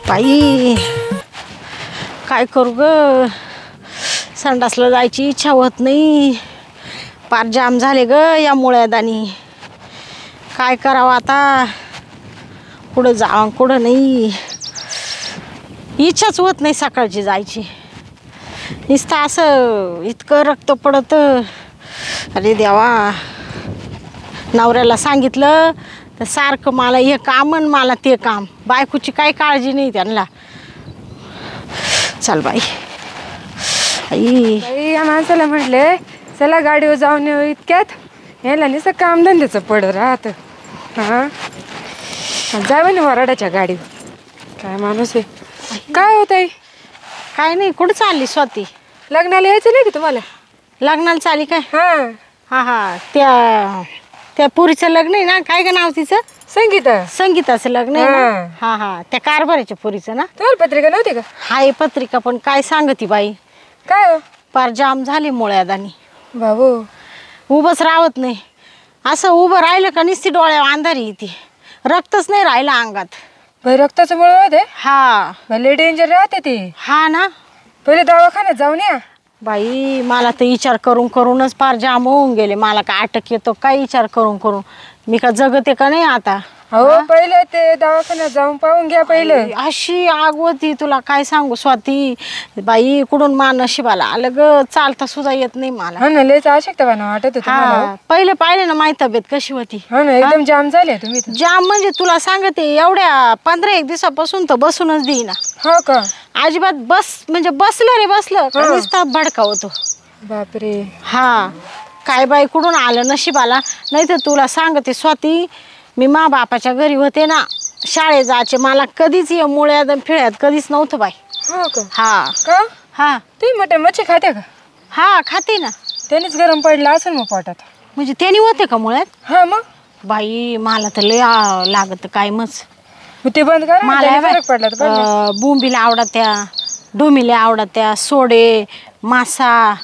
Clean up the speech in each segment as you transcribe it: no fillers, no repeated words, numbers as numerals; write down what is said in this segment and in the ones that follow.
बाई काय करू ग, संडासला जायची इच्छा होत नाही, पार जाम झाले ग या मुळ्यादानी. काय करावं आता, कुठं जावं कुठं नाही, इच्छाच होत नाही सकाळची जायची. नुसतं असं इतकं रक्त पडत. अरे देवा, नवऱ्याला सांगितलं तर सारखं मला हे काम आणि मला ते काम. बायकोची काही काळजी नाही त्यांना. चल बाई, आई या माणसाला म्हटले चला गाडीवर जाऊन येऊ, इतक्यात याला नुसतं कामधंद्याचं पड राहत. हां जाय म्हणे वराडाच्या गाडीवर. काय माणूस आहे, काय होत आहे? काय नाही, कुठं चालली स्वाती? लग्नाला यायचं नाही का तुम्हाला? लग्नाला चालली काय? हां हा हा, त्या पुरीचं लग्न आहे ना, काय का नाव तिचं? संगीता. संगीताचं लग्न आहे ना? हा हा, त्या कारभाराच्या पुरीचं ना? तुम्हाला पत्रिका नव्हती का? हाय पत्रिका, पण काय सांगती बाई, काय हो? पार जाम झाली मुळ्यादानी. बाबू उभंच राहत नाही. असं उभं राहिलं का नुसती डोळ्यावर अंधारी येते, रक्तच नाही राहिलं अंगात. बाई रक्ताचं मुळे होते? हा भले डेंजर राहते ते. हा ना. पहिले दवाखान्यात जाऊन या. बाई मला तर विचार करून करूनच पार जाम होऊन गेले. मला का अटक येतो काय विचार करून करून, मी का जगते का नाही आता? हो पहिले ते दवाखान्यात जाऊन पाहून घ्या पहिले. अशी आग होती तुला काय सांगू स्वाती. बाई कुठून मा नशिबाला आलं ग, चालता सुद्धा येत नाही मला. हा ना, लयच आवश्यकता वाटत होतं. पहिले पाहिले ना माझी तब्येत कशी होती. हा ना, एकदम जाम झाले तुम्ही. जाम म्हणजे तुला सांगते, एवढ्या 15-1 दिवसापासून तर बसूनच देईना. हो का? अजिबात बस म्हणजे बसलं रे बसलं नुसता भडका होतो. बापरे. हा काय बाई कुठून आलं नशिबाला. नाही तर तुला सांगते स्वाती, मी मा बापाच्या घरी होते ना, शाळेत जायचे, मला कधीच ये मुळ्यात फिळ्यात कधीच नव्हतं बाई. हो का? हा का? हा तुम्ही मटण मच्छी खात्या का? हा खाते ना. त्यानेच गरम पडला असेल मग पोटात. म्हणजे त्याने होते का मुळ्यात? हा मग बाई मला तर लय लागत काय मच. ते बंद करा, मला फरक पडला तर. बोंबीला आवडत्या, डोमिल्या आवडत्या, सोडे, मासा,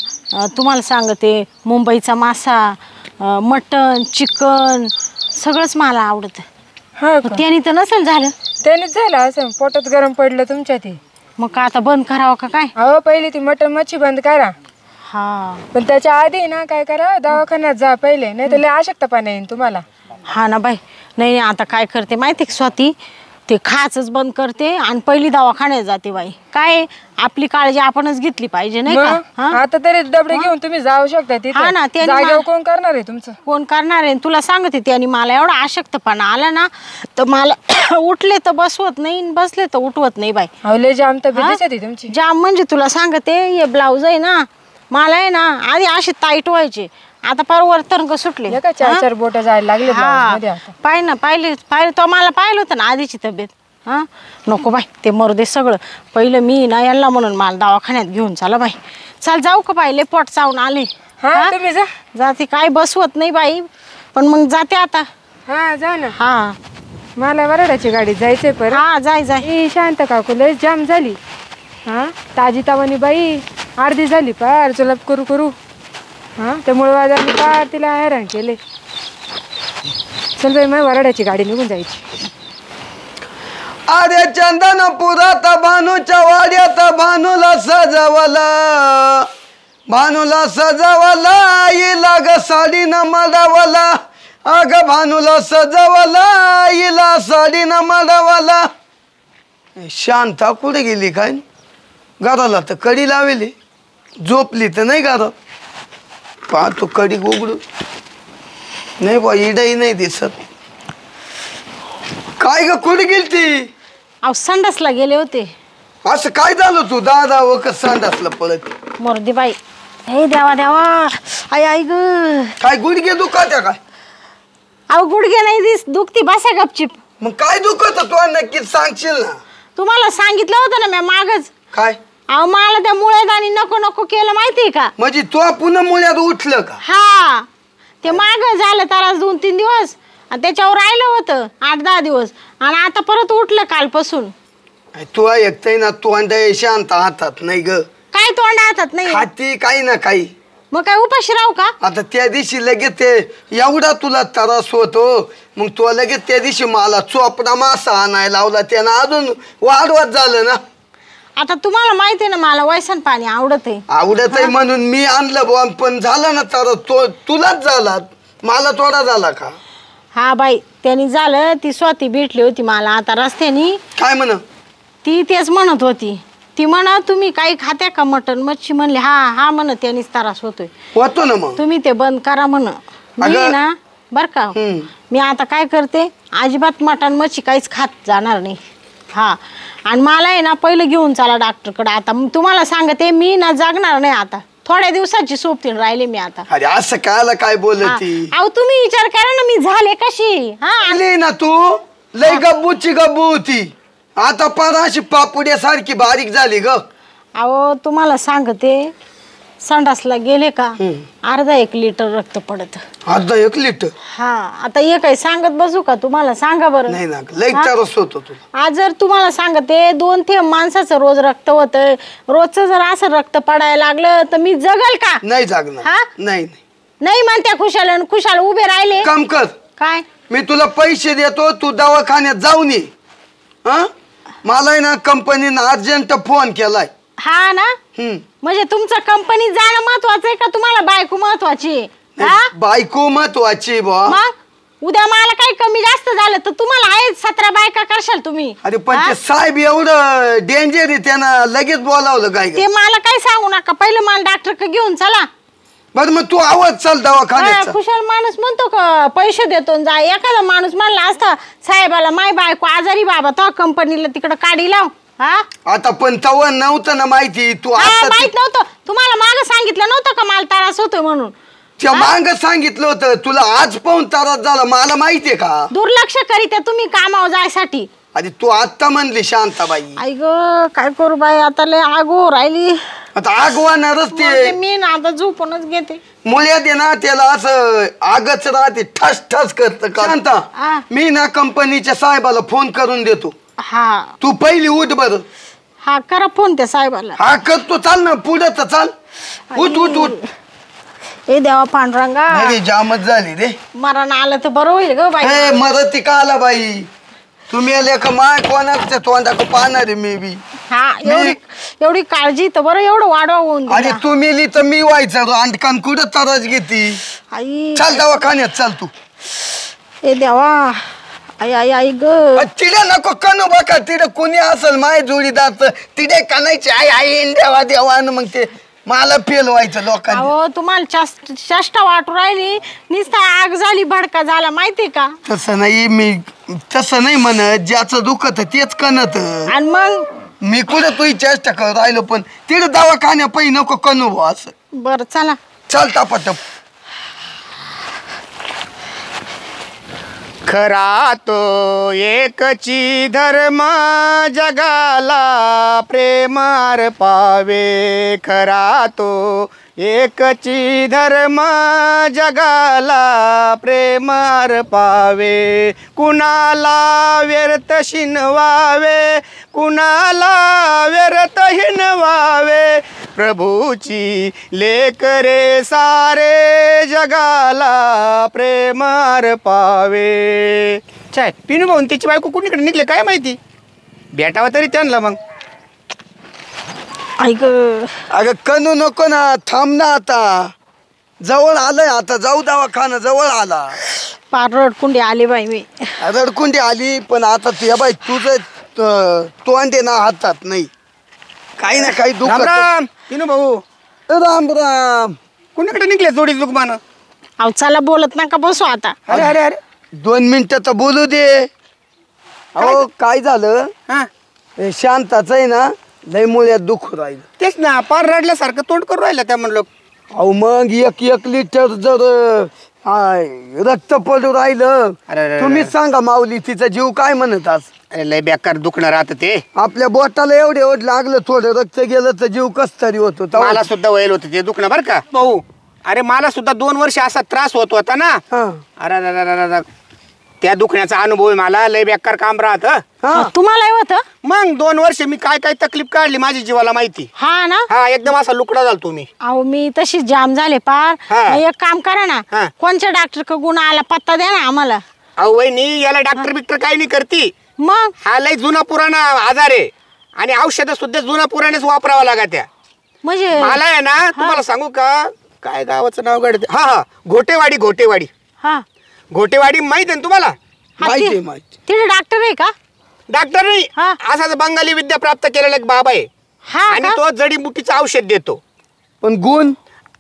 तुम्हाला सांगते मुंबईचा मासा, मटण, चिकन सगळंच मला आवडतं. हा का? त्याने तर नसेल झालं. त्यानेच झालं असं, पोटात गरम पडलं तुमच्या ते. मग का आता बंद करावं का काय? अहो पहिले ती मटण मच्छी बंद करा. हा पण त्याच्या आधी ना काय करा, दवाखान्यात जा पहिले, नाही तर लय अशक्तपणा येईन तुम्हाला. हा ना बाई. नाही आता काय करते माहिती का स्वाती, ते खायचंच बंद करते आणि पहिली दवाखान्यात जाते. बाई काय, आपली काळजी आपणच घेतली पाहिजे नाही का? आता तरी डबडे घेऊन तुम्ही जाऊ शकता हा ना, तिथे. जागेवर कोण करणार आहे तुमचं? कोण करणार आहे? तुला सांगते त्याने मला एवढा अशक्तपणा आला ना, तर मला उठले तर बसवत नाही, बसले तर उठवत नाही बाई. अहो लय जाम तब्येत आहे तुमची. जाम म्हणजे तुला सांगते, हे ब्लाऊज आहे ना, मला आहे ना आधी असे टाईट व्हायचे, आता पार वर तरंग सुटले. 4 बोट जायला लागले ब्लाऊज मध्ये आता. पाहिले तो मला पाहिलं होतं ना आधीची तब्येत. हा नको बाई, ते मरू दे सगळं. पहिलं मी ना यांना म्हणून मला दवाखान्यात घेऊन चला बाई. चल जाऊ का बाई, लय पोट चावून आले. हा तुम्ही जा. जाते, काय बसवत नाही बाई, पण मग जाते आता. हा जा ना. हा मला वराडाची गाडी जायचंय परत. हा जाय. शांत काकू लय जाम झाली. हा ताजी तावानी बाई अर्धी झाली पार चलप करू. हा त्यामुळे वाजाने पार तिला हैराण केले. चल बाई, मग वराडाची गाडी निघून जायची. अरे चंदनपुरात भानूच्या वाड्यात भानूला सजवला इला ग साडी न मडवला. अग भानूला सजवला इला साडी न मडवला. शांता कुठे गेली काय? घराला तर कडी लावली, झोपली तर नाही घरात. पाहतो कडी उघडू, नाही बा इडही नाही दिसत. काय ग कुठे गेलती? अहो संडासला गेले होते. असं काय झालं तू दादा व संडासला पळत? मरुदी बाई, हे देवा आई ग. काय गुडघे दुखात्या काय? अहो गुडघे नाही दुखती, बसा गपचिप. मग काय दुखत तू नक्कीच सांगशील ना? तुम्हाला सांगितलं होतं ना मी मागच. काय? अहो मला त्या मुळ्यादानी नको केलं माहितीये का? म्हणजे तू पुन्हा मुळ्यात उठलं का? हा ते माग झालं त्रास 2-3 दिवस, आणि त्याच्यावर राहिलं होतं 8-10 दिवस, आणि आता परत उठलं कालपासून. तू ऐकतय ना, तोंड शांत हातात नाही ग. काय तोंड हातात नाही? खाती काही ना काही. मग काय उपाशी राहू का? आता त्या दिवशी लगेच ते एवढा तुला त्रास होतो, मग तू लगेच त्या दिवशी मला चोपडा मासा आणायला लावला, त्यानं अजून वाढवत झालं ना. आता तुम्हाला माहिती आहे ना मला वयसन पाणी आवडत आहे. आवडत आहे म्हणून मी आणलं बुवा, पण झालं ना तर तो तुलाच झाला, मला थोडा झाला का? हा बाई त्यांनी झालं. ती स्वाती भेटली होती मला आता रस्त्यानी. काय म्हण? ती तेच म्हणत होती. ती म्हणा तुम्ही काही खात्या का मटण मच्छी? म्हणले हा हा म्हण त्यांनीच त्रास होतोय. होतो ना मग. तुम्ही ते बंद करा म्हण. मी ना बर का मी आता काय करते, अजिबात मटण मच्छी काहीच खात जाणार नाही. हा आणि मला आहे ना पहिलं घेऊन चला डॉक्टरकडे. आता तुम्हाला सांगते मी ना जगणार नाही आता. थोड्या दिवसाची सोबतीन राहिले मी आता. अरे असं कायला काय बोलती? अहो तुम्ही विचार करा ना मी झाले कशी. हा ना तू लय गब्बूची गब्बू होती, आता पार अशी पापुड्यासारखी बारीक झाली ग. अहो तुम्हाला सांगते संडासला गेले का अर्धा 1 लिटर रक्त पडत. अर्धा 1 लिटर? हा आता हे काही सांगत बसू का तुम्हाला? सांगा बरं. नाही ना लय त्रास होतो तुला. आज जर तुम्हाला सांगते 2 थेंब माणसाचं रोज रक्त होतं, रोजचं जर असं रक्त पडायला लागलं तर मी जगल का? नाही जागणार. हा नाही नाही म्हणत्या खुशाल खुशाल उभे राहिले. काम कर, काय मी तुला पैसे देतो, तू दवाखान्यात जाऊन ये. हा मला ना कंपनीनं अर्जंट फोन केलाय. हा ना म्हणजे तुमचं कंपनी जाणं महत्वाचं आहे का तुम्हाला बायको महत्वाची? बायको महत्वाची बा. मग उद्या मला काही कमी जास्त झालं तर तुम्हाला आहे 17 बायका करशाल तुम्ही. अरे पण ते साहेब एवढं डेंजर आहे, त्यानं लगेच बोलावलं काय? ते मला काही सांगू नका, पहिलं मला डॉक्टर घेऊन चला. बर मग तू आवाज चल दवाखान्यात. खुशाल माणूस म्हणतो का पैसे देतो जा. एखादा माणूस म्हणला असता साहेबाला माय बायको आजारी बाबा तो कंपनीला तिकडं काढी लाव. आता पण तवा नव्हतं ना माहिती. तू माहित नव्हतं तुम्हाला? मागं सांगितलं नव्हतं का मला त्रास होतोय म्हणून? त्या मांग सांगितलं होतं तुला, आज पाहून त्रास झाला मला माहितीये का? दुर्लक्ष करीत तुम्ही कामावर जायसाठी. अरे तू आत्ता म्हणली शांताबाई. आई ग काय करू बाई आता लय आगो राहिली. आता आगवानारच ते. मी ना आता झोपूनच घेते. मुळ्या दे ना त्याला असं आगच राहते, ठस ठस करत. शांता मी ना कंपनीच्या साहेबाला फोन करून देतो. हा तू पहिली उठ बर. हा करा फोन त्या साहेबाला. हा करतो, चाल ना पुढे तर चाल. उठ उठ उठ. ए देवा पांडुरंगा जामच झाली रे. मरण आलं तर बरं होईल ग बाई. मरती का आला बाई? तुम्ही आले का माय कोणाच्या तोंडाक पाहणार आहे मी बी. हा एवढी काळजी तर बरं एवढं वाढवा होऊन. अरे तू मेली तर मी व्हायचं अंडकान कुठं त्रास घेती. आई चाल दवाखान्यात चाल तू. ए देवा आई आई आई ग. तिथे नको कनू बघा, तिथे कोणी असेल माय जोडीदार तिथे कणायचे आई आई देवा देवा. मग ते मला फेल व्हायचं लोकांनी. अहो तुम्हाला चेष्टा वाटू राहिली, नुसता आग झाली भडका झाला माहितीये का? तसं नाही, मी तसं नाही म्हणत, ज्याचं दुखत तेच कणत. आणि मग मी कुठं तुझी चेष्टा करत राहिलो, पण तिथे दवाखान्या पै नको कनू भाऊ असं. बरं चला चल टापाटप. खरा तो एकची धर्म जगाला प्रेम अर्पावे. खरा तो एकची धर्म जगाला प्रेम अर्पावे. कुणाला व्यर्थ शिनवावे, कुणाला व्यर्थ हिनवावे. प्रभूची लेकरे सारे जगाला प्रेम अर्पावे. चाय पिनू भाऊन त्याची बायको कुणीकडे निघले काय माहिती, भेटावा तरी त्यांना. मग ऐक अगं कनू नको ना, थांब ना. आता जवळ आलंय, आता जाऊ दवाखाना जवळ आला. पार रडकुंडी आली बाई मी. रडकुंडी आली, पण आता तुझ्या बाई तुझं तोंडे ना हातात नाही, काही ना काही दुःख. राम राम पिनू भाऊ. राम राम. कुणीकडे निघले जोडी दुखमान? अहो चला बोलत नका बसू आता. अरे अरे अरे 2 मिनिटं तर बोलू दे. अहो काय झालं, हा शांताच आहे ना लय मुळ्यात दुःख राहिलं. तेच ना, पार रडल्यासारखं तोंड करून राहिलं त्या म्हणलं. अहो मग 1 लिटर जर रक्त पडू राहिलं, अरे तुम्हीच सांगा माऊली तिचा जीव काय म्हणत आज. अरे लय बेकार दुखणं राहतं ते. आपल्या बोटाला एवढं लागलं, थोडं रक्त गेलं तर जीव कस तरी होतो. मला सुद्धा वयल होतं ते दुखणं बरं का भाऊ. अरे मला सुद्धा 2 वर्ष असा त्रास होत होता ना. हा. अरे त्या दुखण्याचा अनुभव आहे मला. लय बेकार काम राहत. तुम्हाला होतं? मग 2 वर्ष मी काय काय तकलीफ काढली माझी जीवाला माहिती. हा ना. हा एकदम असा लुकडा झाला तुम्ही. अहो मी तशी जाम झाले पार. हा. मग एक काम करा ना, हा. कोणत्या डॉक्टर का गुण आला पत्ता द्या ना आम्हाला. अहो वहिनी याला डॉक्टर बिक्टर काही नाही करती. मग हा लय जुना पुराणा आजार आहे आणि औषधं सुद्धा जुना पुराणेच वापरावं लागत्या. म्हणजे मला आहे ना तुम्हाला सांगू का काय गावाचं नाव गड हा घोटेवाडी हा घोटेवाडी माहित आहे ना तुम्हाला? माहिती आहे, माहिती. तिथे डॉक्टर आहे का? डॉक्टर नाही हा. असाच बंगाली विद्या प्राप्त केलेला एक बाबा आहे हा आणि का? तो जडीबुटीचं औषध देतो. पण गुण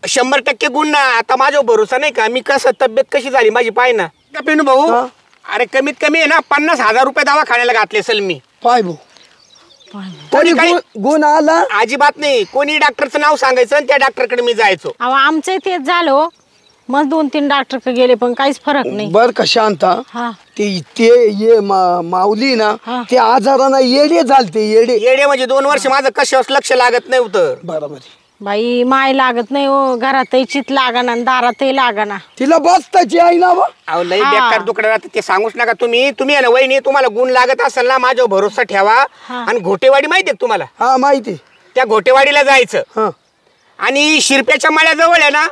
100% गुण ना. आता माझ्यावर भरोसा नाही का मी कसं तब्येत कशी झाली माझी पाय ना का पिनू भाऊ. हा. अरे कमीत कमी आहे ना 50,000 रुपये दवाखान्याला घातले असेल मी. पाय भाऊ कोणी तरी काही गुण आला. अजिबात नाही. कोणी डॉक्टरचं नाव सांगायचं आणि त्या डॉक्टरकडे मी जायचो. अहो आमचं तेच झालं. मग 2-3 डॉक्टर का गेले पण काहीच फरक नाही. बर का शांता, हा ते ते ये माऊली ना हा. ते आजारांना येडे झालते येडे. येडे म्हणजे 2 वर्ष माझं कशावर लक्ष लागत नव्हतं. बरोबर. बाई माय लागत नाही हो. घरातही चित लागाना आणि दारातही लागाना. तिला बसताची आहे ना बा. अहो लय हा. बेकार दुखणं राहतं ते सांगूच नका तुम्ही. तुम्ही आहे ना वहिनी तुम्हाला गुण लागत असेल ना माझ्यावर भरोसा ठेवा. हा. आणि घोटेवाडी माहिती आहे का तुम्हाला? हा माहिती. त्या घोटेवाडीला जायचं हा आणि शिरप्याच्या मळ्याजवळ आहे ना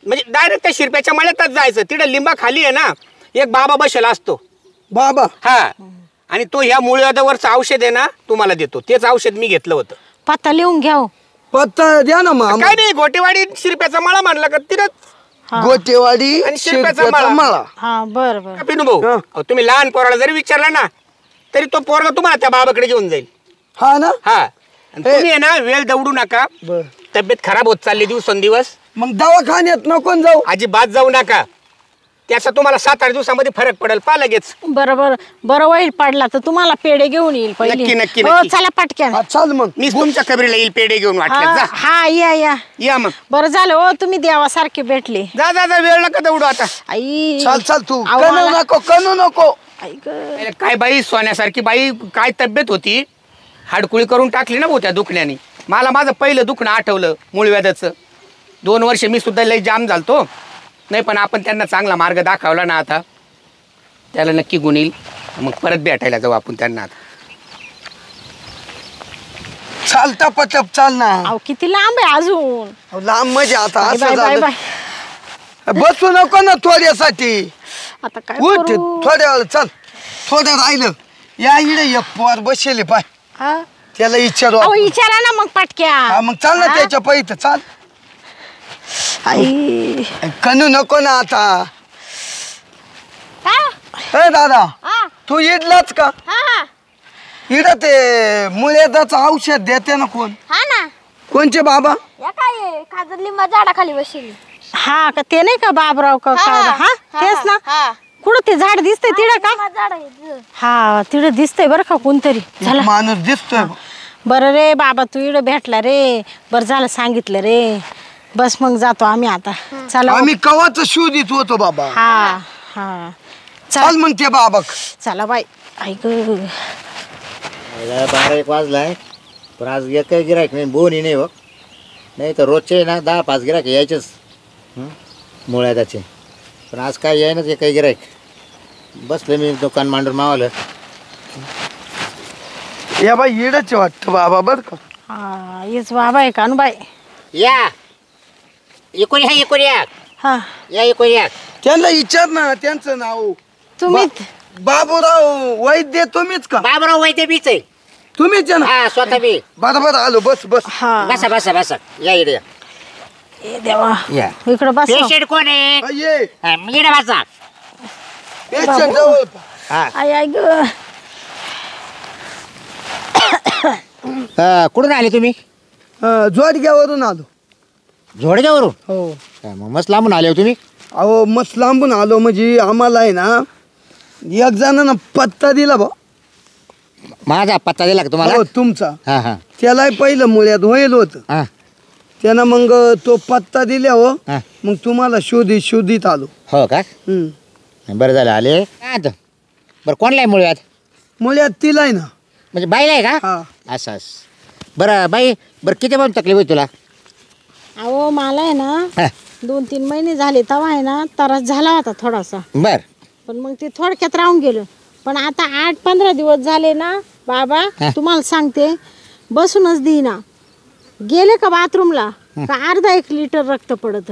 म्हणजे डायरेक्ट त्या शिरप्याच्या मळ्यातच जायचं. तिकडे लिंबा खाली आहे ना एक बाबा बसलेला असतो. बाबा. हा आणि तो ह्या मुळव्याधावरचं औषध आहे ना तुम्हाला देतो. तेच औषध मी घेतलं होतं. पत्ता लिहून घ्या हो. पत्ता द्या ना मग. काय नाही घोटेवाडी शिरप्याचा मळा म्हणला का तिथंच हा. गोटेवाडी आणि शिरप्याचा शिरप्याचा मळा. मळा. हा बरं बरं. पिनू भाऊ हा. अहो, तुम्ही लहान पोराला जरी विचारला ना तरी तो पोरगा तुम्हाला त्या बाबाकडे घेऊन जाईल. हा ना. हा आणि तुम्ही आहे ना वेळ दौडू नका. बर तब्येत खराब होत चालली दिवसेंदिवस. मग दवाखान्यात नको जाऊ. अजिबात जाऊ नका. त्याचा तुम्हाला 7-8 दिवसामध्ये फरक पडेल पा लगेच. बरं बरं होईल पडला तर तुम्हाला पेढे घेऊन येईल नक्की, पहिले. नक्की, हो नक्की. चला पटक्यान. हा चाल मग. मीच तुमच्या खबरीला येईल पेढे घेऊन वाटलं. हा जा हा, या या मग बरं झालं हो तुम्ही देवासारखे भेटले. जा जा जा वेळ नका दौडू आता. आई चाल चाल तू अहो, कनू मला- नको कनू नको. आई गं. अरे काय बाई सोन्यासारखी बाई काय तब्येत होती. हाडकुळी करून टाकली ना भाऊ त्या दुखण्याने. मला माझं पहिलं दुखणं आठवलं मूळव्याधाचं. 2 वर्ष मी सुद्धा लई जाम झालतो. नाही पण आपण त्यांना चांगला मार्ग दाखवला ना आता त्याला नक्की गुण येईल. मग परत भेटायला जाऊ आपण त्यांना आता. चालता पटप चाल ना. अहो किती लांब आहे अजून. अहो, लांब म्हणजे आता बाय असं बाय बाय झालं. बाय. बसू नको ना थोड्यासाठी. आता काय उठ करू? थोड्या वेळ चाल. थोडं राहिलं या इकडे एक पोर बसेल पाय. हा? त्याला विचारू अहो आपण. विचारा ना मग पटक्या. हा मग चाल ना हा? त्याच्या पैत चाल. आई कनू नको ना आता. हा? ए दादा हा? तू इडलाच का? हा इड ते मुळ्याचं औषध देते ना कोण? हा ना कोणचे बाबा? या काय खाजर लिंबा झाडाखाली बसली. हा का ते नाही का बाबराव का हा, काय? हा हा, तेच ना. हा. कुठं ते झाड दिसतंय तिकडं का? लिंबा झाड आहे तिथं. हा तिकडं दिसतंय बरं का कोणतरी. झालं माणूस दिसतोय. बरं रे बाबा तू इकडं भेटला रे. बरं झालं सांगितलं रे. बस मग जातो आम्ही आता. चला आम्ही कवाच शोधित होतो बाबा. हा हा चाल मग ते बाबा. चला बाई. ऐक 12-1 वाजलाय पण आज एकही गिरायक नाही. बोनी नाही बघ. नाही तर रोजचे ना 10-5 गिरायक यायचेच मुळ्याचे. पण आज काय यायनाच एकही गिरायक. बसले मी दुकान मांडून मावालं. या बाई इडच वाटतं बाबा बर का. हा हेच बाबा आहे का बाई. या इकडे या इकडे या हा या इकडे या. त्यांना विचार ना त्यांचं नाव. तुम्ही बाबूराव वैद्य तुम्हीच का? बाबराव वैद्य बीच आहे. तुम्हीच आहे ना? हा स्वतः बी. बरोबर आलो बस बस. हा बसा बसा बसा या इकडे या. ए देवा या इकडं बस. पेशंट कोण आहे? हा, ये इकडे बसा. पेशंट जवळ पहा. हा आई आई ग. कुठून आले तुम्ही? जोडग्यावरून आलो. झोडग्यावरून? हो. मग मस्त लांबून आले हो तुम्ही. अहो मस्त लांबून आलो म्हणजे आम्हाला आहे ना एक जणांना पत्ता दिला बा. माझा पत्ता दिला का तुम्हाला? हो तुमचा. हा हा त्याला पहिलं मुळ्यात होईल होतं. हा त्यानं मग तो पत्ता दिल्या हो. हा. मग तुम्हाला शोधित आलो. हो का? बरं झालं आले. काय आता? बरं कोणला आहे मुळव्याध? मुळ्यात तिला आहे ना. म्हणजे बाईला आहे का? हा. असं असं. बरं बाई बरं किती पण तकलीफ होती तुला? अहो मला आहे ना हा 2-3 महिने झाले तेव्हा आहे ना त्रास झाला होता थोडासा. बरं पण मग ते थोडक्यात राहून गेलं. पण आता 8-15 दिवस झाले ना बाबा, तुम्हाला सांगते बसूनच देईना. गेले का बाथरूमला का अर्धा 1 लिटर रक्त पडत.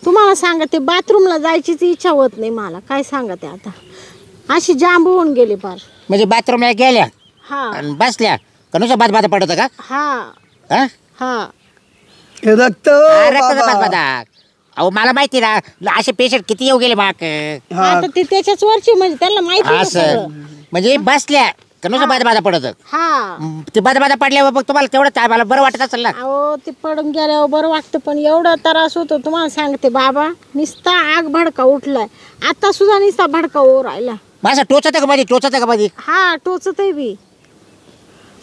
तुम्हाला सांगा ते बाथरूमला जायचीच इच्छा होत नाही मला. काय सांगा ते आता अशी जांब होऊन गेले पार. म्हणजे बाथरूमला गेल्या हा आणि बसल्या का नुसतं बाद बाद पडतं का? हा हा? हा हे रक्त रक्ताचा बाबा. बाद बाद. अहो मला माहिती ना असे पेशंट किती येऊ गेले माक. आता ते त्याच्याच वरची म्हणजे त्यांना माहिती आहे असं सगळं. म्हणजे बसल्या का नुसतं बाद बाद पडत. हा ते बाद बाद पडल्यावर मग तुम्हाला तेवढं मला बरं वाटत असेल ना. अहो ते पडून गेल्यावर बरं वाटतं पण एवढा त्रास होतो तुम्हाला सांगते बाबा. नुसता आग भडका उठलाय. आता सुद्धा नुसता भडका ओ राहिला. माझं टोचत का मध्ये हा टोचत आहे बी.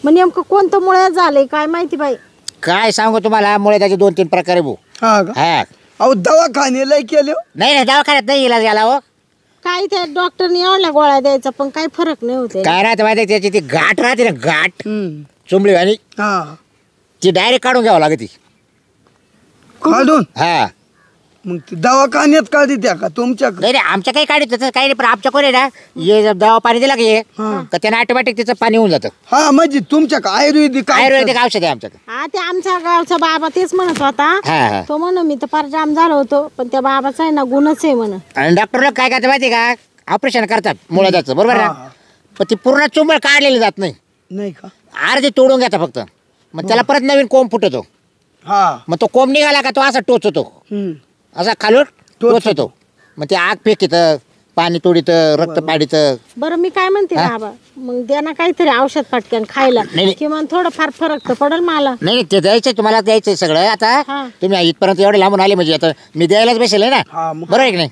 मग नेमकं कोणतं मुळे झालंय काय माहिती बाई. काय सांगू तुम्हाला मुळे त्याचे 2-3 प्रकार आहे भाऊ. हा का? हा अहो दवाखाने लय केले हो. नाही दवाखान्यात नाही इलाज याला हो. काय त्या डॉक्टरने एवढ्या गोळ्या द्यायचा पण काही फरक नाही होते. काय राहते माहिती आहे, त्याची ती गाठ राहते ना गाठ चुंबडी आणि हा ती डायरेक्ट काढून घ्यावं लागते. काढून हा मग ते दवाखान्यात काढी त्या का तुमच्याकडे? नाही नाही आमच्या काही काढत तसं काही नाही पण आमच्या कोणी ना ये दवा पाणी दिला की तर त्याने ऑटोमॅटिक त्याचं पाणी होऊन जातं. हा म्हणजे तुमच्याकडे आयुर्वेदिक आयुर्वेदिक औषध आहे आमच्याकडे. हा ते आमच्या गावचा बाबा तेच म्हणत होता. हा हा तो म्हण मी तर फार जाम झालो होतो पण त्या बाबाचा आहे ना गुणच आहे म्हण. आणि डॉक्टरला काय करतात माहिती आहे का ऑपरेशन करतात मुळाचं बरोबर हा, ना. हा. पण ती पूर्ण चुंबळ काढलेली जात नाही. नाही का? अर्धी तोडून घेतात फक्त. मग त्याला परत नवीन कोंब फुटतो. हा मग तो कोंब निघाला का तो असा टोचतो असा खालून टोचतो. मग ते आग फेकीतं पाणी तोडीतं रक्त पाडीतं. बरं मी काय म्हणते बाबा मग द्या ना काहीतरी औषध पटकन खायला. नाही. किमान थोडं फार फरक तर पडेल मला. नाही ते द्यायचंय तुम्हाला द्यायचंय सगळं. आता हा. तुम्ही इथपर्यंत एवढे लांबून आले म्हणजे आता मी द्यायलाच बसेल ना हा, मग. बरोबर आहे की नाही.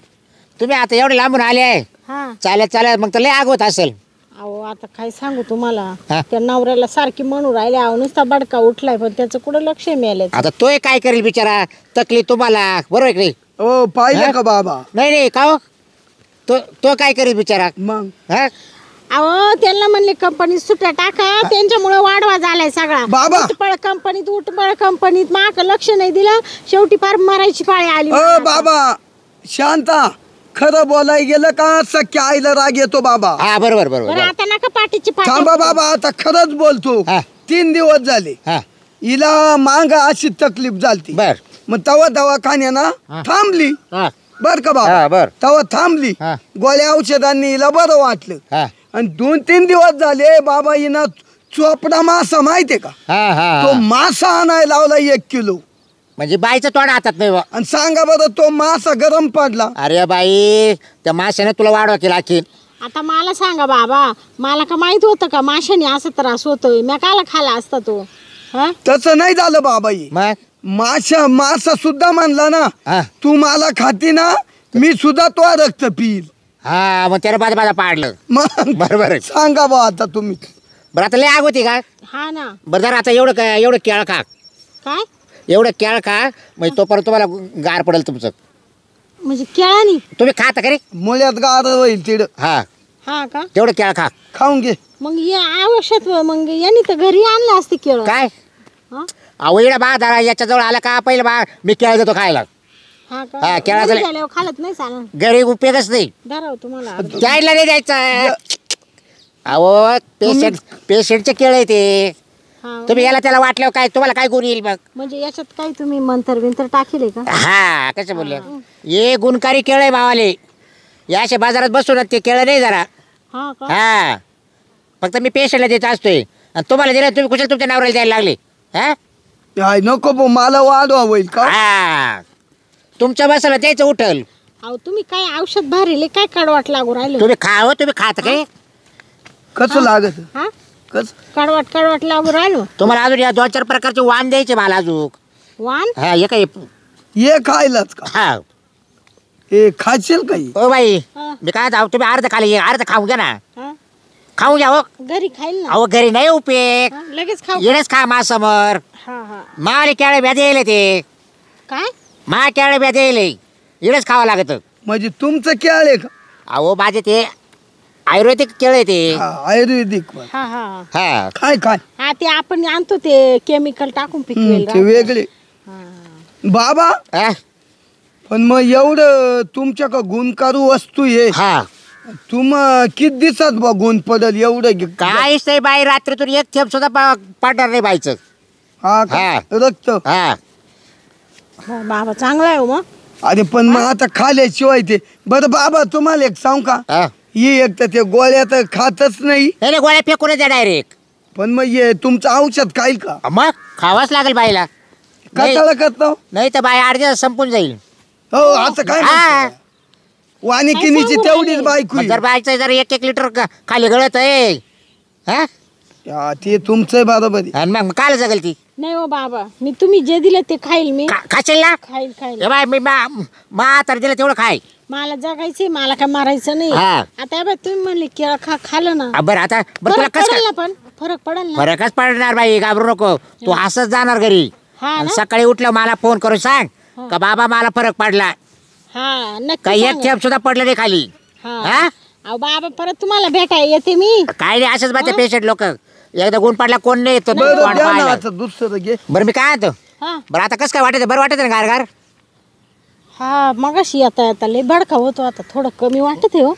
तुम्ही आता एवढे लांबून आले आहे हा चालत मग तर लय आग होत असेल. अहो आता काय सांगू तुम्हाला हा. त्या नवऱ्याला सारखी म्हणू राहिले अहो नुसता बडका उठलाय पण त्याचं कुठं लक्ष मिळालं. आता तोय काय करेल बिचारा तकलीफ तुम्हाला बरोबर आहे की नाही. ओ पाहिलं हा? का बाबा? नाही का हो तो काय करेल बिचारा. मग हा अहो त्यांना म्हणले कंपनीत सुट्ट्या टाका त्यांच्यामुळे वाढवा झालाय सगळा. बाबा. उठबळ कंपनीत माग लक्ष नाही दिलं शेवटी फार मरायची पाळी आली. ओ बाबा शांता खरं बोलाय गेलं का सख्या आईला राग येतो बाबा. हा बरोबर बरं बरोबर आता नका पाठीची पाठी. थांबा बाबा आता खरंच बोलतो. हा. 3 दिवस झाले हा हिला मांग अशी तकलीफ झालती. बर मग तवा दवाखान्यानं हा. थांबली हा बर का हा, बाबा. बर. तवा थांबली हा. गोळ्या औषधांनी हिला बरं वाटलं. हा आणि 2-3 दिवस झाले बाबा हिनं चोपडा मासा माहितीये का? हा तो हा मासा आणायला लावला 1 किलो. म्हणजे बाईचं तोंड हातात नाही बा. आणि सांगा बरं तो मासा गरम पडला. अरे बाई त्या माशाने तुला वाढवा केला आणखी. आता मला सांगा बाबा मला का माहित होतं का माशाने असा त्रास होतोय मी काला खाला असता तो. हा तसं नाही झालं बाबा ही. मग मासा सुद्धा म्हणला ना हा तू मला खाती ना मी सुद्धा तो रक्त पिईल. हा मग त्याला बाजा पाडलं. मग बरोबर आहे. सांगा बा आता तुम्ही. बरं आता लय आग होती का. हा ना बरं जरा आता एवढं केळ खा काय एवढं केळ खा म्हणजे तोपर्यंत तुम्हाला गार पडेल तुमचं. म्हणजे केळानी. तुम्ही खाता का रे. मुळ्यात गार होईल तिड. हा हा का तेवढं केळ खा. खाऊन घे. मग या आवश्यक मग यांनी तर घरी आणलं असते केळ. काय हा अहो इकडे बा दारा याच्याजवळ आला का पहिलं बा मी केळ देतो खायला. हा हा, का केळाचं घरी गेल्यावर खालत नाही चालत. घरी उपयोगच नाही धराव तुम्हाला द्यायला नाही द्यायचं. अहो पेशंटचे केळ आहे ते. हा तुम्ही याला त्याला वाटल्यावर काय तुम्हाला काय गुण येईल मग. म्हणजे याच्यात काही तुम्ही मंतर बिंतर टाकेले का. हा कसं बोलले ये गुणकारी केळ आहे मावाले. या अशा बाजारात बसून ते केळ नाही जरा. हा का हा फक्त मी पेशंटला देत असतोय आणि तुम्हाला दिलं तुम्ही कुशल तुमच्या नवऱ्याला द्यायला लागले. हा हाय नको बो, मला वाढवा होईल का? हा तुमच्या बसायला द्यायचं उठल. अहो तुम्ही काय औषध भरले काय कडवाट लागू राहिलं. तुम्ही खावं तुम्ही खात काय कसं लागत हा कस? कडवाट लागू राहिलो. तुम्हाला अजून या 2-4 प्रकारचे वाण द्यायचे मला अजून. वान हा हे काय ये खायलाच का? हा हे खाशील काही? ओ बाई हा. मी काय जाऊ तुम्ही अर्ध खाली अर्ध खाऊ घ्या ना. हा खाऊ घ्या हो. घरी खाईल ना. अहो घरी नाही उपयोग. हा, लगेच खाऊ. येणच खा मा समोर हा हा माले केळे ब्या द्यायला ते काय मा केळे ब्या द्यायला येणच खावं लागत. म्हणजे तुमचं केळ आहे का? अहो माझे ते आयुर्वेदिक केळ आहे ते. हा, आयुर्वेदिक पण. हा हा हा काय काय हा ते आपण आणतो ते केमिकल टाकून पिकवेल ते वेगळे बाबा. हा? पण मग एवढं तुमच्या का गुणकारू वस्तू आहे हा तुम किती दिवसात बघून पडल एवढं काहीच नाही बाई, रात्रीतून एक थेंब सुद्धा पाडणार नाही बाईचं. हा का? हा. रक्त हा हो, बाबा चांगला आहे हो मग. अरे पण मग आता खाल्याशिवाय ते बरं बाबा तुम्हाला एक सांग का हा. ही एक तर ते गोळ्या तर खातच नाही नाही गोळ्या फेकूनच द्या डायरेक्ट. पण मग हे तुमचं औषध खाईल का मग खावाच लागेल बाईला. नाही कशाला करतो नाही तर बाई 8 दिवस संपून जाईल. हो असं काय हा. म्हणतो? वानिकिनीची काय तेवढीच सांगू बायको मग जर बाईचं जर 1-1 लिटर खाली गळत आहे हा ते तुमचं बरोबर आहे. आणि मग काल जगल ती. नाही हो बाबा, मी तुम्ही जे दिलं ते खाईल मी. खाशील ना. खाईल खाईल. ए बाय मी तर दिलं तेवढं खाय. मला जगायचंय, मला काय मारायचं नाही. हा. आता हे बघ, तुम्ही म्हणले केळं खाल्लं ना, बरं आता बरं तुला फरक कसं पडेल ना, पण फरक पडेल ना. फरकच पडणार बाई, घाबरू नको. तू असंच जाणार घरी हा आणि ना? सकाळी उठलं मला फोन करून सांग का बाबा मला फरक पडला. हा नक्की काही एक सांगा. थेंब सुद्धा पडलं नाही खाली. हा. हा अहो बाबा, परत तुम्हाला भेटाय येते मी. काय नाही असंच बाते पेशंट लोक एकदा गुण पडला कोण नाही येत बरं द्या ना आता दुसरं घे. बरं मी काय म्हणतो हा बरं आता कसं काय वाटत बरं वाटत ना गार गार. हा मगाशी येता येता लय भडका होतो, आता थोडं कमी वाटत आहे हो.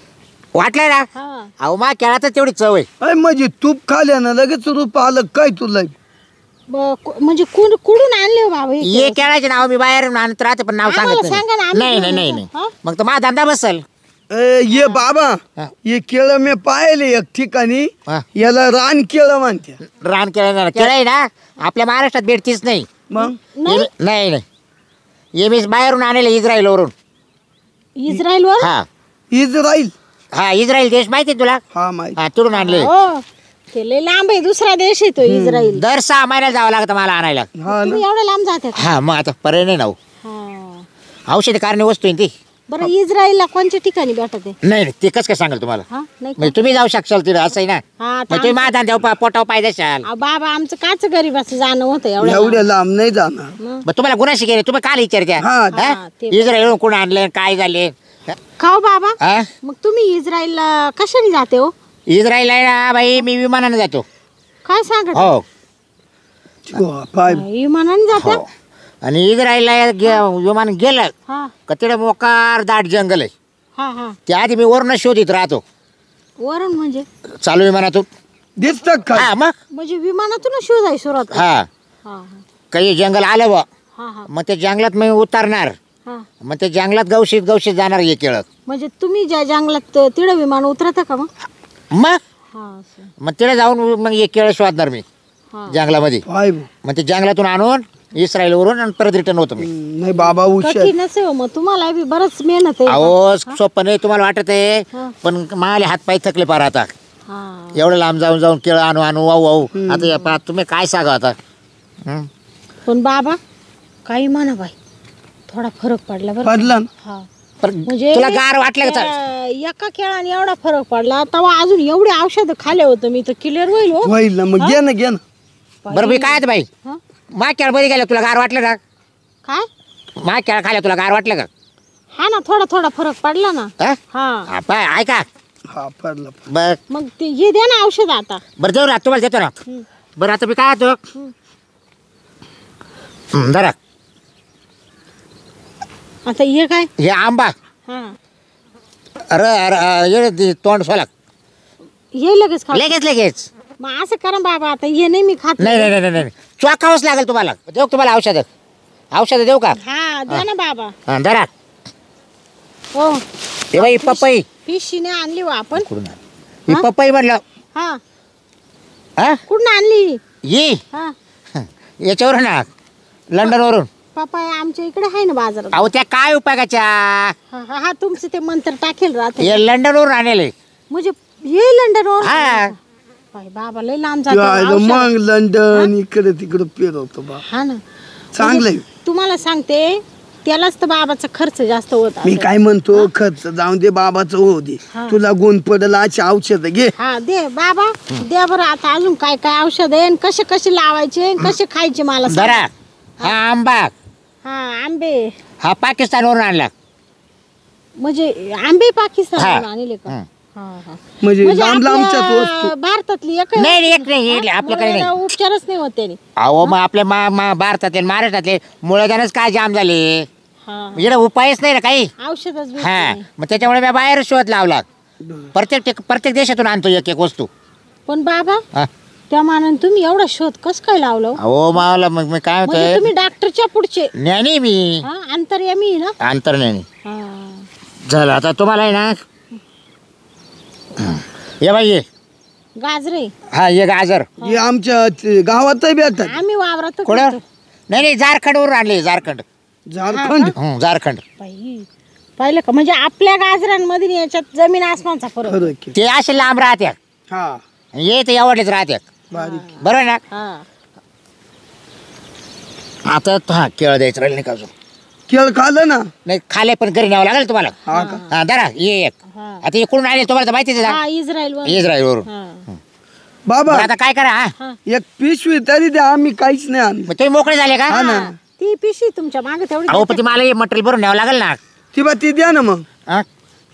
वाटलंय ना. हा अहो मा केळातच तेवढी चव आहे. अय म्हणजे तूप खाल्यानं लगेच रूप आलं काय तुला म्हणजे कुठून आणले हो बाबा हे ये केळं? केळाचे नाव मी बाहेर आणत राहते पण नाव आम्हाला सांगत सांगा ना, नाही. आम्ही नाही नाही घेऊन नाही येतो. नाही मग तर माझा धंदा बसल. ये बाबा हा. हे केळं मी पाहिले एक ठिकाणी हा. याला रान केळं म्हणते रान केळं केळं आहे ना आपल्या महाराष्ट्रात भेटतीच नाही. मग नाही नाही हे मी बाहेरून आणले इस्रायलवरून. इस्रायलवर. हा इस्राईल हा इस्रायल देश माहिती आहे तुला. हा माहिती हा तिकडून आणले. हो ते लय लांब आहे, दुसरा देश आहे तो इस्रायल. दर 6 महिन्याला जावं लागतं मला आणायला. हा तुम्ही ना एवढ्या लांब जाते का? हा मग आता पर्याय नाही ना हो. हा औषधी कारणे वस्तू आहे ती. बरं, इस्रायलला कोणत्या ठिकाणी भेटत आहे? नाही नाही ते कसं काय सांगाल तुम्हाला. हा नाही का? म्हणजे तुम्ही जाऊ शकशाल तिथे असं आहे ना. हा मग तुम्ही माझा धंद्यावर पोटावर पाय देशाल. अहो बाबा, आमचं काच गरीबाचं जाणं होतं एवढ्या एवढ्या लांब नाही जाणार लांब. मग तुम्हाला गुन्हाशी गेले तुम्ही काल विचारत्या हा. हा, ते- इस्रायल कोण आणले काय झाले. खाऊ बाबा, हा मग तुम्ही इस्रायलला कशाने जाते हो? इस्रायल आहे ना बाई मी विमानाने जातो. काय सांगत? हो पाय विमानाने जाते? हो आणि इस्रायलला विमान गेलं हा का तिकडे मोकार दाट जंगल आहे. हा हा. त्याआधी मी वरून शोधित राहतो वरून म्हणजे? चालू विमानातून. दिसत का हा मग म्हणजे विमानातूनच शोधाय सुरुवात? हा हा काही जंगल आलं बा हा हा मग ते जंगलात मी उतरणार. हा. मग ते जंगलात गवशीत जाणार हे केळं. म्हणजे तुम्ही ज्या जंगलात तिकडे विमान उतरता का मग? मग हा असं. मग तिकडे जाऊन मग हे केळं शोधणार मी हा. जंगलामध्ये. पाय मग ते जंगलातून आणून इस्रायलवरून आणि परत रिटर्न होतो मी. नाही बाबा हुशार कठीणच आहे हो, मग तुम्हाला बी बरंच मेहनत आहे. अहो सोपं नाही तुम्हाला वाटत आहे हा. पण माले हात पाय थकले पार आता. हा. एवढं लांब जाऊन केळं आणू वाहू आता या पहा, तुम्ही काय सांगा आता. हं? पण बाबा काही म्हणा बाई, थोडा फरक पडला बरं. पडला ना हा पण म्हणजे तुला गार वाटलं का. एका केळाने एवढा फरक पडला, तेव्हा अजून एवढे औषध खाले होतं मी तर क्लिअर होईल हो. होईल ना मग घे ना बरं मी काय बाई हा? मा केळ बरी गेलं तुला गार वाटलं का. काय? मा केळ खाल्या तुला गार वाटलं का. हा ना, थोडा फरक पडला ना. हा? हा हा, पाय ऐका हा पडला बर मग ते हे द्या ना औषध आता. बरं देऊ ना तुम्हाला देतो ना. बरं आता मी काय होतो जरा आता हे काय? हे आंबा हा अरे अरे तोंड सोलाक हे लगेच खा. लगेच मग असं करा बाबा, आता हे नाही मी खात. नाही चॉकावंच लागेल तुम्हाला. देऊ का तुम्हाला औषधं देऊ का. हा द्या ना बाबा. हा जरा हो हे बाई पपई पिशीने आणली हो आपण. कुठून आणली? ही पपई म्हणलं हा हा कुठून आणली? ही हा याच्यावरून ना लंडनवरून. पपाया आमच्या इकडे आहे ना बाजारात. अहो त्या काय उपयोगाच्या. हा हा हा, तुमचं ते मंत्र टाकेल राहते हे लंडनवरून आणले. म्हणजे हे लंडन हा बाबा लय लांब ते आलं जात. मग लंडन इकडे तिकडे फिरवतो बा हा ना चांगलंय. तुम्हाला सांगते, त्यालाच तर बाबाचा खर्च जास्त होत मी असेल. काय म्हणतो खर्च जाऊन दे बाबाचं होऊ दे हा. तुला गुण पडला अशी औषध घे हा दे बाबा, द्या बरं. आता अजून काय काय औषध आहे आणि कसे लावायचे आणि कसे खायचे मला सांगा. जरा हा आंबा हा आंबे हा पाकिस्तानवरून आणला. म्हणजे आंबे पाकिस्तान हा. आणले का? हं. हा हा. म्हणजे म्हणजे लांब लांबच्याच आपल्या वस्तू भारतातली एक नाही एक नाही इथले आपल्याकडे नाही. उपचारच नाही होत त्याने. अहो मग आपल्या भारतातले महाराष्ट्रातले मुळेदानच काय जाम झाले. हा इकडे उपायच नाही ना काही. औषधच भेटत हा नाही. मग त्याच्यामुळे मी बाहेर शोध लावला प्रत्येक देशातून आणतो एक एक वस्तू. पण बाबा हा. त्या मानाने तुम्ही एवढा शोध कस काय लावलं हो? हो मावला मग मी काय म्हणजे म्हणतोय तुम्ही डॉक्टरच्या पुढचे ज्ञानी मी हा अंतर्यामी आहे ना. अंतर्ज्ञानी. हा. झालं आता तुम्हाला आहे ना ये बाई ये. गाजरे हा ये गाजर. हे आमच्या गावातही भेटतात. आम्ही वावरात कुठं? नाही झारखंडवरून आणले झारखंड. झारखंड. झारखंड. पाहिलं का म्हणजे आपल्या गाजरांमध्ये आणि याच्यात जमीन आसमानचा फरक. खरं की. ते असे लांब राहत्या हा ये ते एवढेच राहत्या बारीक. बरोबर ना. हा. आता हा केळ द्यायचं राहील नाही का अजून. केळ खाल्लं ना. नाही खाले पण घरी न्यावं लागेल तुम्हाला. हा का. हा धरा ये एक. हा. आता इकडून आले तुम्हाला तर माहितीच आहे हा इस्रायल वर. इस्रायल वरून. हा. बाबा आता काय करा हा एक पिशवी तरी द्या, आम्ही काहीच नाही आणलं. मग तुम्ही मोकळे झाले का. हा ना. ती पिशवी तुमच्या मागे तेवढी अहो पण ती मला मटेरियल भरून न्यावं लागेल ना. ती द्या ना मग. हा?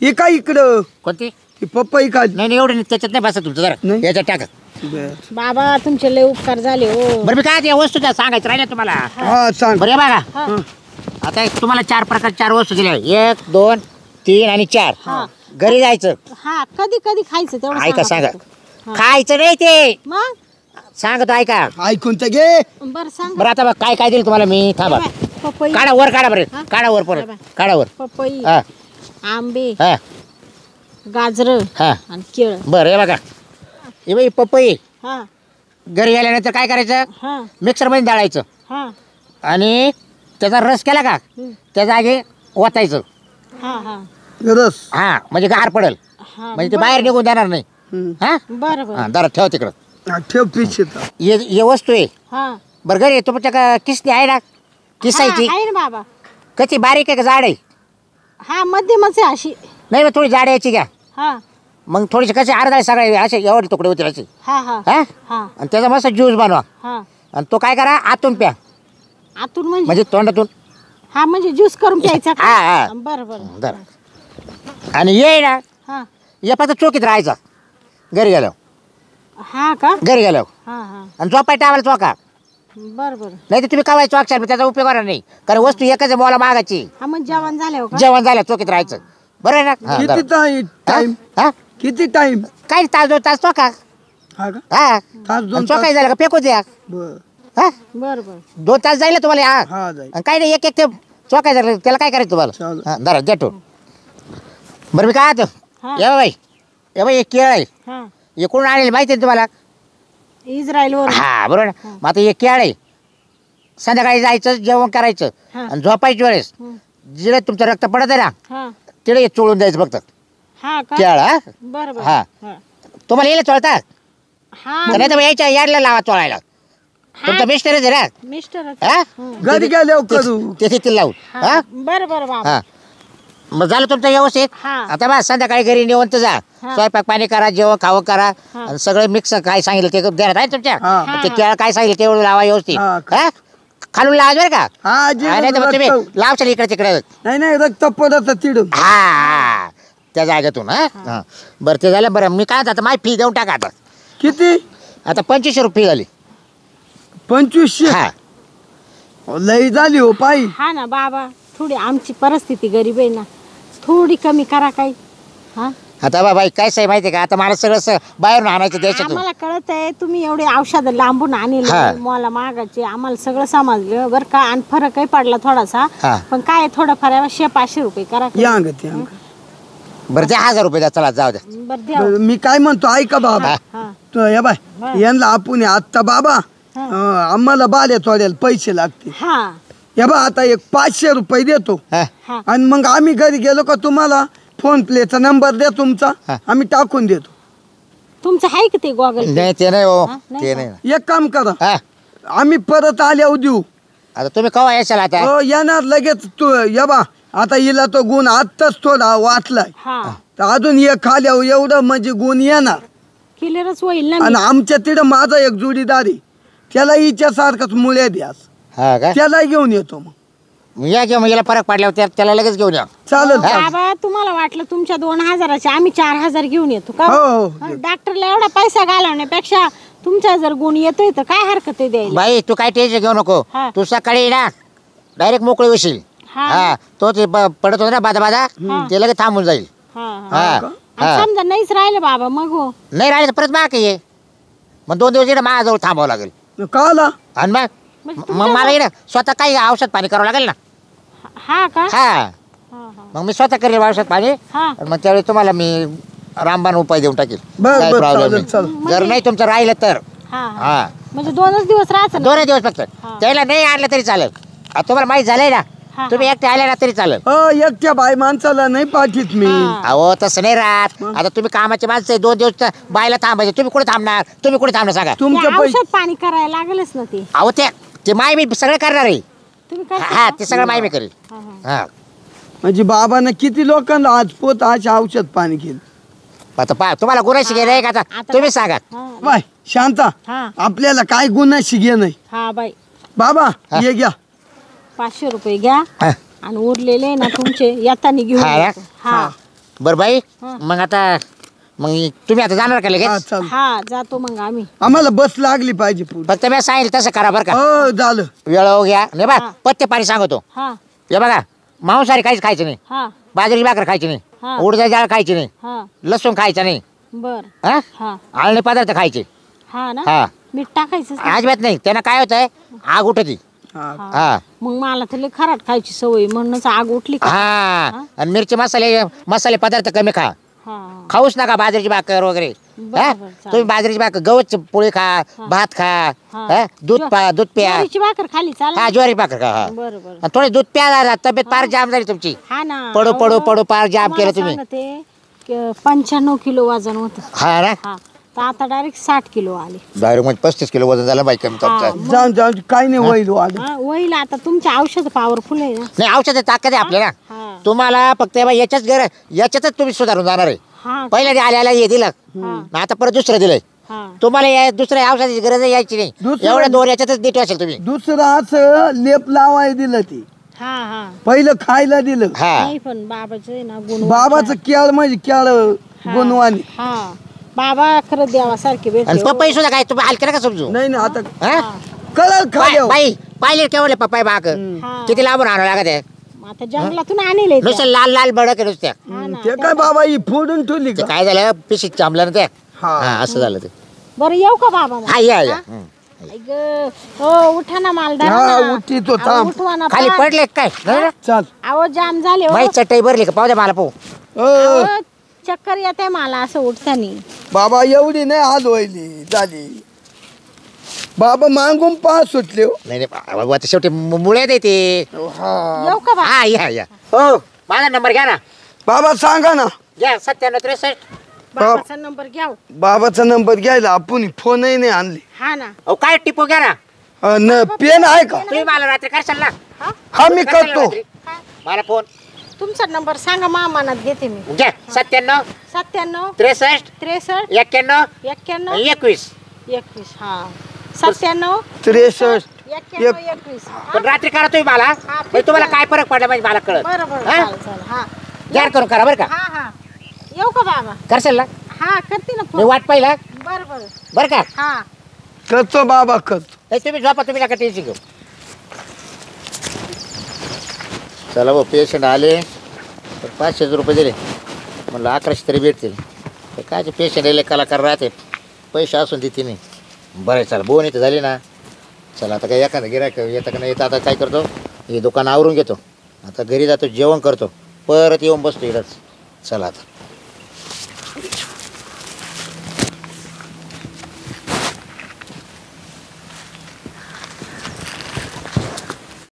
हे काय इकडं कोणती. ती पपई खाली. नाही एवढं नाही, त्याच्यात नाही बसत तुमचं जरा नाही? याच्यात टाका. बर. बाबा तुमचे लय उपकार झाले हो. बरं मी काय या वस्तू द्या सांगायचं राहिलं तुम्हाला. हा सांग. बरं हे बघा हा. आता तुम्हाला 4 प्रकार 4 वस्तू दिल्या 1 2 3 आणि 4. हा. घरी जायचं. हा कधी कधी खायचं तेवढं ऐका सांगा फक्त. हा. खायचं नाही ते मग सांगतो ऐका. ऐकून तर घे. बरं सांग. बरं आता बघ काय काय दिलं तुम्हाला मी थांबा. पपई काढा वर काढा बरं हा? काढा वर परत काढा वर. पपई हा आंबे हा गाजर हा आणि केळ. बरं हे बघा हे बाई पपई हा घरी गेल्यानंतर काय करायचं हा मिक्सरमध्ये डाळायचं हा आणि त्याचा रस केला का त्या जागी ओतायचं. हा हा रस. हा म्हणजे गार पडेल हा म्हणजे ते बाहेर निघून जाणार नाही. हम्म. हा बरं बरं हा जरा ठेव तिकडं. हा, ठेव पिशवीत. ये वस्तू आहे हा बरं घरी तुमच्या का किसनी आहे ना किसायची हा, आहे ना बाबा. कशी बारीक आहे का जाड आहे. हा मध्यमच आहे अशी. नाही मग थोडी जाड यायची घ्या हा मग थोडीशी कशी अर्धा सगळे असे एवढे तुकडे होते असे. हा हा हा हा आणि त्याचा मस्त ज्यूस बनवा हा आणि तो काय करा आतून प्या आतून म्हणजे म्हणजे तोंडातून. हा म्हणजे ज्यूस करून प्यायचा का? हा हा बरं बरं जरा आणि ये ना हा या फक्त चोकीत राहायचा घरी गेल्यावर. हा का घरी गेल्यावर हा हा आणि झोपाय टावायला चोका. बरं बरं नाही तर तुम्ही कवाय चोकशाल त्याचा उपयोग होणार नाही कारण वस्तू एकच आहे मला मागायची. हा मग जेवण झालं का? जेवण झालं चोकीत राहायचं बरं आहे ना. हा, किती जरा. टाइम? हा? किती टाइम? काय तास 2 तास चोका. हा का. हा तास 2 चोकाय झालं का फेकू द्या. बर. हा बरं बरं 2 तास जाईल ना तुम्हाला. हा हा जाईल. आणि काय नाही एक ते चोकाय झालं त्याला काय करायचं तुम्हाला. चालेल. हा धरा देतो. बरं मी काय आता हा. ये बाई एक केळ आहे हा हे कोण आणेल माहिती आहे तुम्हाला. इस्रायल वर हा बरोबर ना. मग आता एक केळ आहे संध्याकाळी जायचं जेवण करायचं हा. आणि झोपायची वेळेस जिकडे तुमचं रक्त पडत आहे ना हा तिकडे चोळून द्यायचं फक्त हा का केळ. हा बरं बरं हा. हा तुम्हाला येईल चोळतात हा नाही तर मग याच्या याडला लावा चोळायला. तुमचा मिस्टरच आहे ना. मिस्टरच हा घरी गेल्यावर करू. ते तिथे लावून. हा बरं बरं बाबा हा मग झालं तुमचं व्यवस्थित. हा. आता बा संध्याकाळी घरी निवंत जा हा. स्वयंपाक पाणी करा जेवण खावं करा हा. आणि सगळं मिक्स काय सांगितलं ते देण्यात आहे तुमच्या. हा. ते केळ काय सांगितलं तेवढं लावा व्यवस्थित. हा. हा खालून लावा बरं का. हा जे नाही तर मग तुम्ही रक्त. लावशाल इकडे तिकडे. नाही रक्त पडत तिडून. हा त्या जागेतून. हा बरं ते झालं. बरं मी काय आता माझी फी देऊन टाका आता. किती? आता 2500 रुपये झाली. 2500. हा लई झाली हो पायी. हा ना बाबा थोडी आमची परिस्थिती गरीब आहे ना थोडी कमी करा काही. हा आता बाबा काय साहेब माहिती आहे का आता मला सगळं बाहेरून आणायचं देशातून. आम्हाला कळत आहे तुम्ही एवढे औषधं लांबून आणले हा. मला मागायचे आम्हाला सगळं समजलं बरं का आणि फरकही पडला थोडासा हा. पण काय थोडंफार 100-500 रुपये करा काही. या अंगत या अंगत. बरं द्या 1000 रुपये द्या चला जाऊ द्या. बरं द्या बरं, मी काय म्हणतो ऐका बाबा. हा तो या बाय यांना आपण आत्ता बाबा आम्हाला बाल्या तोड्याला पैसे लागते. हा या बा आता एक 500 रुपये देतो हा हा आणि मग आम्ही घरी गेलो का तुम्हाला फोन प्लेचा नंबर द्या तुमचा हा. आम्ही टाकून देतो. तुमचं आहे का ते गॉगल नाही ते नाही हो हा, नाही ते का? नाही. एक काम करा हा आम्ही परत आल्यावर देऊ. आता तुम्ही केव्हा येशाल आता. हो येणार लगेच. तू या बा आता हिला तो गुण आत्ताच थोडा वाटलाय हा तर अजून एक खाल्यावर एवढं म्हणजे गुण येणार. क्लिअरच होईल ना आणि मी. आमच्या तिथं माझा एक जोडीदार आहे त्याला हिच्यासारखंच मुळे द्या हा का त्याला घेऊन येतो मग. मग या किंवा याला फरक पडल्यावर त्याला लगेच घेऊन या. चालेल. बाबा तुम्हाला वाटलं तुमच्या 2000चे आम्ही 4000 घेऊन येतो का हो हो हा, डॉक्टरला एवढा पैसा घालवण्यापेक्षा तुमचा जर गुण येतोय तर काय हरकत आहे द्यायला. बाई तू काय टेन्शन घेऊ नको. हा. तू सकाळी ना डायरेक्ट मोकळी होशील. हा. हा तो ते पडत होता ना बाधा हा. ते लगेच थांबून जाईल. हा हा हा हा. समजा नाहीच राहिलं बाबा मग हो. नाही राहिले तर परत माग ये. मग 2 दिवस इकडे माझ्याजवळ थांबावं लागेल. का आला आणि मग म्हणजे मग मला इकडे स्वतः काही औषध पाणी करावं लागेल ना. हा का? हा हा हा मग मी स्वतः करेल औषध पाणी. हा. आणि मग त्यावेळी तुम्हाला मी रामबाण उपाय देऊन टाकेल. बर काही बर प्रॉब्लेम चालेल नाही. चालेल. जर नाही तुमचं राहिलं तर हा हा. हा म्हणजे 2च दिवस राहायचं ना? 2 दिवस फक्त. हा. त्याला नाही आणलं तरी चालेल. आता तुम्हाला माहित झालंय ना. हा, तुम्ही एकटे आले ना तरी चालेल. एकट्या बाई माणसाला नाही पाठीत मी. हा. अहो तसं नाही राहत. आता तुम्ही कामाचे माणसं आहे, 2 दिवस तर बायला थांबायचे. तुम्ही कुठे थांबणार? तुम्ही कुठे थांबणार सांगा? तुमच्या ते पैसे औषध पाणी करायला लागेलच ना ते. अहो ते माय मी सगळं करणार आहे. तुम्ही काय हा ते सगळं माय मी करेल. हा, हा. हा म्हणजे बाबानं किती लोकांना आज पोत आज औषध पाणी केलं. आता पहा तुम्हाला गुन्ह्याशी घे नाही का? आता आता तुम्ही सांगा. हा. बाय शांता हा आपल्याला काय गुन्ह्याशी घे नाही. हा बाई बाबा ये घ्या. 500 रुपये घ्या हा. आणि उरलेले ना तुमचे येताना घेऊन हा ना? यायचं. हा बरं बाई हा. मग आता मग तुम्ही आता जाणार का हा लगेच? चाल हा जातो मग आम्ही. आम्हाला बस लागली पाहिजे पुढे. फक्त मी सांगितलं तसं करा बरं का. हो झालं. वेळ घ्या नाही बा. हा. पत्ते पाणी सांगतो. हा हे बघा मांसाहारी काहीच खायचं नाही. हा बाजरी भाकर खायची नाही. हा. उडदाची डाळ खायची नाही. हा लसूण खायचा नाही. बर हा हा आळणी पदार्थ खायचे. हा ना हा मीठ टाकायचं अजिबात नाही. त्यानं काय होतंय आग उठती. हा हा मग मला तर लय खराट खायची सवय म्हणूनच आग उठली का. हा आणि मिरची मसाले पदार्थ कमी खा. हा खाऊच नका बाजरीची भाकर वगैरे. बरं, हा? बरं, चालेल. तुम्ही बाजरीची भाकर गवत पोळी खा. भात खा. हा. हा? दूध प्या. ज्वारीची भाकर खाली हा चालेल. ज्वारी भाकर खा. हा. बरं बरं आणि थोडी दूध प्या जरा. तब्येत फार जाम झाली तुमची. हा ना पडू पडू अहो, पडू पार जाम तुम्हाला केलं तुम्ही. सांगते, 95 किलो वजन होतं. हा ना हा तर आता डायरेक्ट 60 किलो आले. डायरेक्ट म्हणजे 35 किलो वजन झालं बाई कमी हा, तुमचं. मग- जाऊन जाऊन काही नाही होईल वाढ. हा, होईल आता तुमचे औषध पॉवरफुल आहे ना. नाही औषध ताकद आहे आपल्याला. हा तुम्हाला फक्त बाई याच्यातच तुम्ही सुधारून जाणार आहे. हा पहिल्या आल्याला हे दिलं. हा आता परत दुसरं दिलंय. हा तुम्हाला दुसऱ्या औषधाची गरज यायची नाही. दुसरं- एवढ्या 2 याच्यातच नीट असेल तुम्ही. दुसरं असं लेप लावाय दिलं ते. हा हा पहिलं खायला दिलं. हा नाही पण बाबाचं आहे ना गुण. बाबाचं केळ म्हणजे केळ गुणवानी. हा बाबा खरं देवासारखे आणि भेटले. पप्पाई सुद्धा काय तुम्ही हलके नका समजू. नाही ना आता हा? कळल खाल्या. बाई पाहिले केवढे पप्पाई बाग हा. किती लांबून आणावं लागत आहे. आता जंगलातून आणले नुसतं लाल लाल बडक आहे नुसत्या. ते काय बाबा ही फोडून ठेवली ते का. काय झालं पिशीत चांबलं ना ते. हा. हा असं झालं ते. बरं येऊ का बाबा मग? हा या हं. आई गं. हो उठा ना मालदार हा, उठी तो थांब. उठवा ना खाली पाय. पडले काय चाल. अहो जाम झाले हो. बाई चटई भरली का पाहू द्या मला पाहू. अ, अहो, चक्कर येते मला असं उठतानी. बाबा एवढी नाही आज व्हायली झाली. बाबा मागून पास सुटले हो. नाही नाही बाबा आता शेवटी मुळे देते. हा. येऊ का बाबा? हा या हो माझा नंबर घ्या ना. बाबा सांगा ना. घ्या 9763. बाबाचा नंबर घ्या हो. बाबाचा नंबर घ्यायला आपण फोनही नाही आणले. हा ना अहो काय टिपू घ्या ना. पेन आहे का. तुम्ही मला रात्री करशाल ना. हा मी करशाल करतो. रात्री? मला फोन तुमचा नंबर सांगा मामानात घेते मी. घ्या 97 97 63 63 91 91 21. 21 हा 97 63 91 21 पण रात्री करा तुम्ही मला. म्हणजे तुम्हाला काय फरक पडला म्हणजे मला कळत. बरं बरं हा? चालेल चालेल हा घ्या करून करा बरं का. हा हा येऊ का बाबा? करशाल ना. हा करते ना मी फोन. वाट पाहिला बरं बरं बरं का. हा करतो बाबा करतो. नाही तुम्ही झोपा तुम्ही नका टेन्शन घेऊ. चला भाऊ पेशंट आले तर 500 रुपये दिले. म्हणलं 1100 तरी भेटतील. तर काय ते पेशंट आले कलाकार राहते पैसे असून देते नाही. बरं चला बोन इथं झाली ना. चला आता काय एखादं गिरायक येतं का नाही येतं. आता काय करतो हे दुकान आवरून घेतो. आता घरी जातो जेवण करतो परत येऊन बसतो इकडंच. चला आता